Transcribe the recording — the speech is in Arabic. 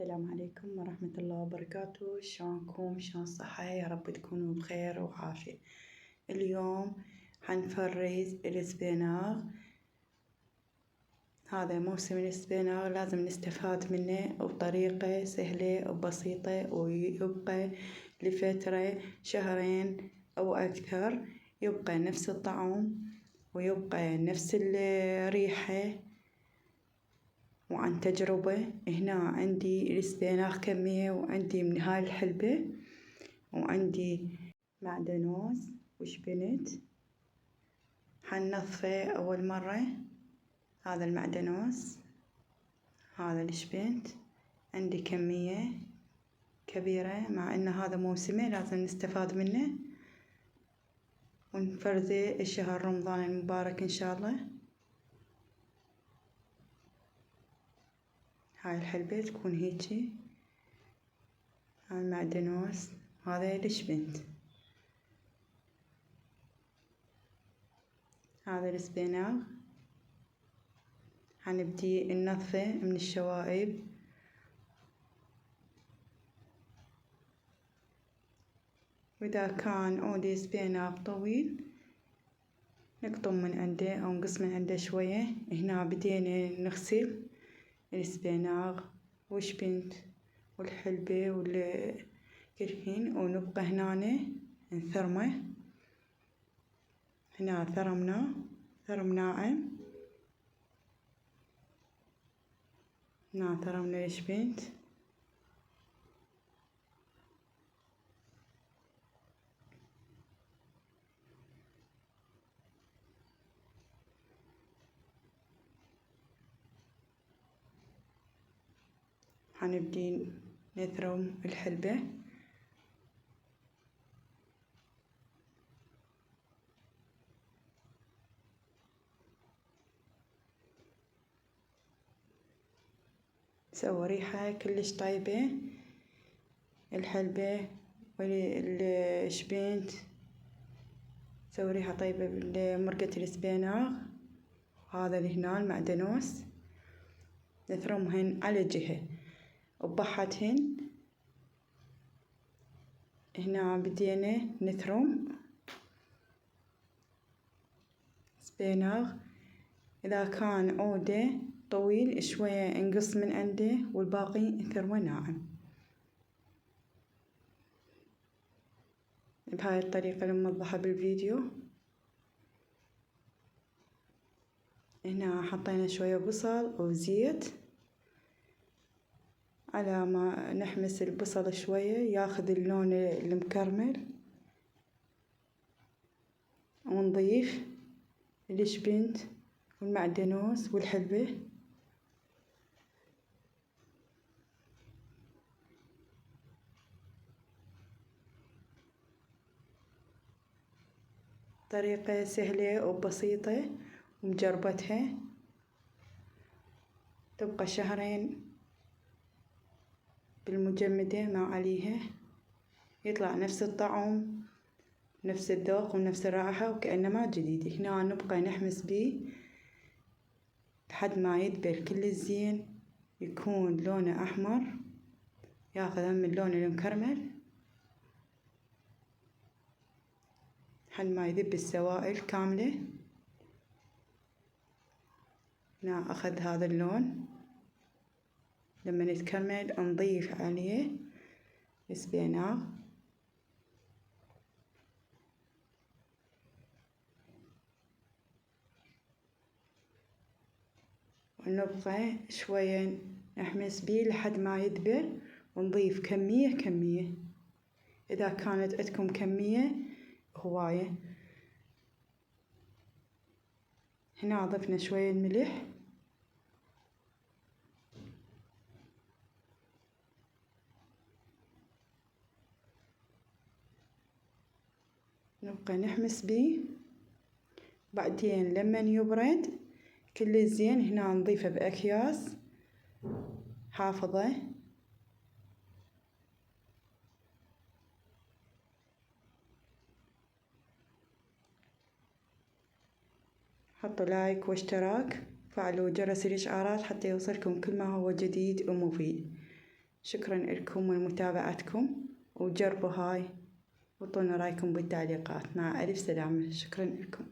السلام عليكم ورحمة الله وبركاته. شلونكم؟ شلون الصحة؟ يا رب تكونوا بخير وعافية. اليوم حنفرز السبيناغ. هذا موسم السبيناغ، لازم نستفاد منه بطريقة سهلة وبسيطة، ويبقى لفترة شهرين أو أكثر، يبقى نفس الطعم ويبقى نفس الريحة. وعن تجربة، هنا عندي السبيناغ كمية، وعندي من هاي الحلبة، وعندي معدنوس وشبنت. حننظفه أول مرة. هذا المعدنوس، هذا الشبنت، عندي كمية كبيرة، مع إن هذا موسمه لازم نستفاد منه ونفرزه الشهر رمضان المبارك إن شاء الله. هاي الحلبة تكون هيجي. هاي المعدنوس، هذا الشبنت، هذا السبيناغ. حنبدي ننظفه من الشوائب. وإذا كان عودي سبيناغ طويل نقطم من عنده أو نقص من عنده شوية. هنا بدينا نغسل السبيناغ والشبنت والحلبة والكرهين، ونبقى هنا نثرمه. هنا ثرم ناعم. هنا ثرمنا الشبنت. حنبدي نثرم الحلبة. سوى ريحة كلش طيبة الحلبة والشبنت، سوى ريحة طيبة بمرقة السبيناغ. وهذا اللي هنا المعدنوس نثرمهن على جهة وبحتهن. هنا بدينا نثرم سبيناغ. إذا كان عوده طويل شوية نقص من عنده، والباقي نثرمه ناعم. بهاي الطريقة الموضحة بالفيديو. هنا حطينا شوية بصل وزيت على ما نحمس البصل شوية ياخذ اللون المكرمل، ونضيف الشبنت والمعدنوس والحلبة. طريقة سهلة وبسيطة ومجربتها، تبقى شهرين بالمجمدة ما عليها، يطلع نفس الطعم نفس الذوق ونفس الرائحة وكأنما جديد. هنا نبقى نحمس بيه لحد ما يدبل كل الزين، يكون لونه أحمر، ياخذ من اللون المكرمل لحد ما يذب السوائل كاملة. هنا أخذ هذا اللون. لما يتكرمل نضيف عليه السبيناغ، ونبقى شوية نحمس بيه لحد ما يذبل، ونضيف كمية. إذا كانت عندكم كمية هواية. هنا ضفنا شوية ملح. نبقى نحمس بيه. بعدين لما يبرد كل الزين هنا نضيفه بأكياس حافظة. حطوا لايك واشتراك، فعلوا جرس الإشعارات حتى يوصلكم كل ما هو جديد ومفيد. شكرا لكم ولمتابعتكم، وجربوا هاي وعطونا رايكم بالتعليقات. مع ألف سلامة، شكرا لكم.